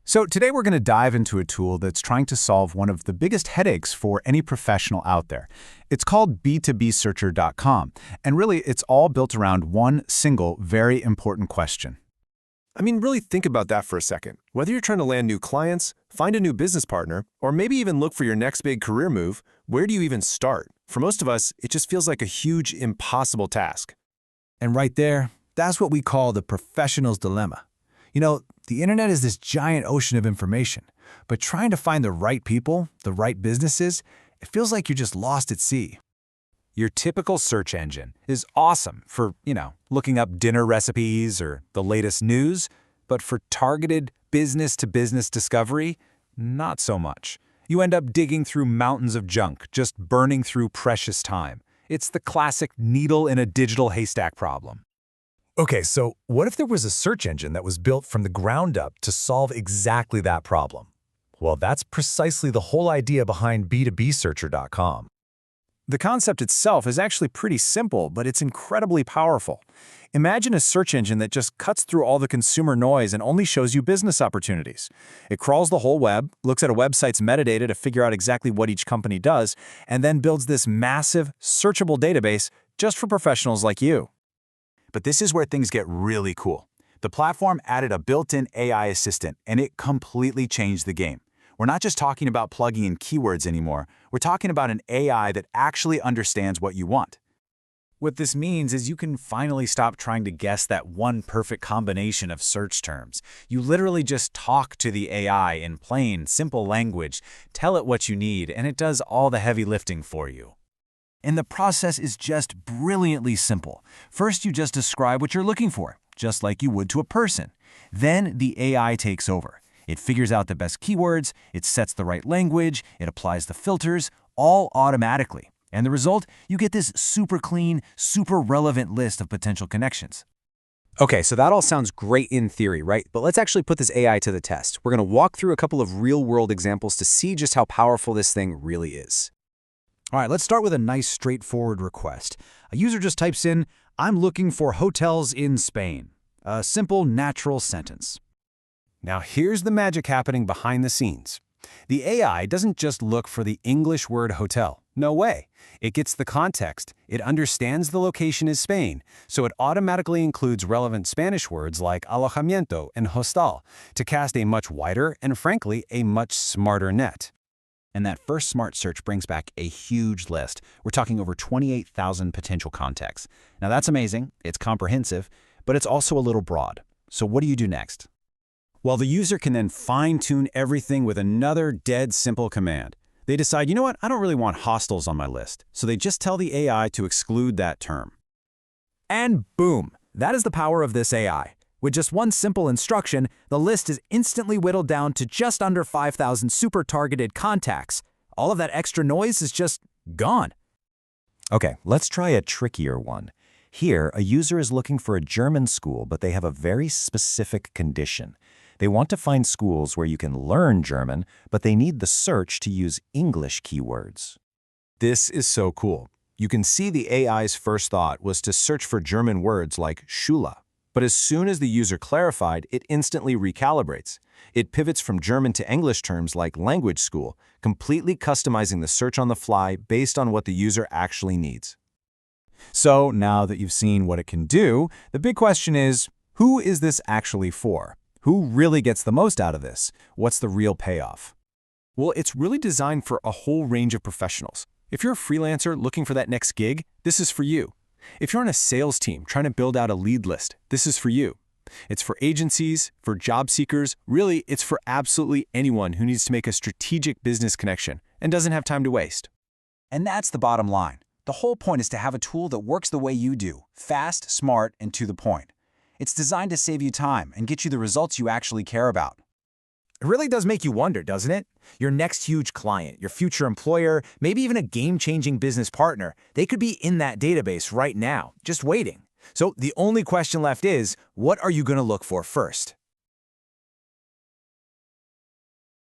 So today we're going to dive into a tool that's trying to solve one of the biggest headaches for any professional out there. It's called b2bsearcher.com, and really it's all built around one single, very important question. Really think about that for a second. Whether you're trying to land new clients, find a new business partner, or maybe even look for your next big career move, where do you even start? For most of us, it just feels like a huge, impossible task. And right there, that's what we call the professional's dilemma. The internet is this giant ocean of information, but trying to find the right people, the right businesses, it feels like you're just lost at sea. Your typical search engine is awesome for, looking up dinner recipes or the latest news, but for targeted business-to-business discovery, not so much. You end up digging through mountains of junk, just burning through precious time. It's the classic needle in a digital haystack problem. Okay, so what if there was a search engine that was built from the ground up to solve exactly that problem? Well, that's precisely the whole idea behind b2bsearcher.com. The concept itself is actually pretty simple, but it's incredibly powerful. Imagine a search engine that just cuts through all the consumer noise and only shows you business opportunities. It crawls the whole web, looks at a website's metadata to figure out exactly what each company does, and then builds this massive, searchable database just for professionals like you. But this is where things get really cool. The platform added a built-in AI assistant, and it completely changed the game. We're not just talking about plugging in keywords anymore. We're talking about an AI that actually understands what you want. What this means is you can finally stop trying to guess that one perfect combination of search terms. You literally just talk to the AI in plain, simple language, tell it what you need, and it does all the heavy lifting for you. And the process is just brilliantly simple. First, you just describe what you're looking for, just like you would to a person. Then the AI takes over. It figures out the best keywords, it sets the right language, it applies the filters, all automatically. And the result, you get this super clean, super relevant list of potential connections. Okay, so that all sounds great in theory, right? But let's actually put this AI to the test. We're going to walk through a couple of real-world examples to see just how powerful this thing really is. All right, let's start with a nice straightforward request. A user just types in, "I'm looking for hotels in Spain." A simple, natural sentence. Now here's the magic happening behind the scenes. The AI doesn't just look for the English word hotel. No way. It gets the context. It understands the location is Spain, so it automatically includes relevant Spanish words like alojamiento and hostal to cast a much wider and, frankly, a much smarter net. And that first smart search brings back a huge list. We're talking over 28,000 potential contacts. Now that's amazing, it's comprehensive, but it's also a little broad. So what do you do next? Well, the user can then fine-tune everything with another dead simple command. They decide, you know what, I don't really want hostels on my list. So they just tell the AI to exclude that term. And boom, that is the power of this AI. With just one simple instruction, the list is instantly whittled down to just under 5,000 super targeted contacts. All of that extra noise is just gone. Okay, let's try a trickier one. Here, a user is looking for a German school, but they have a very specific condition. They want to find schools where you can learn German, but they need the search to use English keywords. This is so cool. You can see the AI's first thought was to search for German words like Schule. But as soon as the user clarified, it instantly recalibrates. It pivots from German to English terms like language school, completely customizing the search on the fly based on what the user actually needs. So now that you've seen what it can do, the big question is, who is this actually for? Who really gets the most out of this? What's the real payoff? Well, it's really designed for a whole range of professionals. If you're a freelancer looking for that next gig, this is for you. If you're on a sales team trying to build out a lead list, this is for you. It's for agencies, for job seekers, really, it's for absolutely anyone who needs to make a strategic business connection and doesn't have time to waste. And that's the bottom line. The whole point is to have a tool that works the way you do, fast, smart, and to the point. It's designed to save you time and get you the results you actually care about. It really does make you wonder, doesn't it? Your next huge client, your future employer, maybe even a game-changing business partner, they could be in that database right now, just waiting. So the only question left is, what are you going to look for first?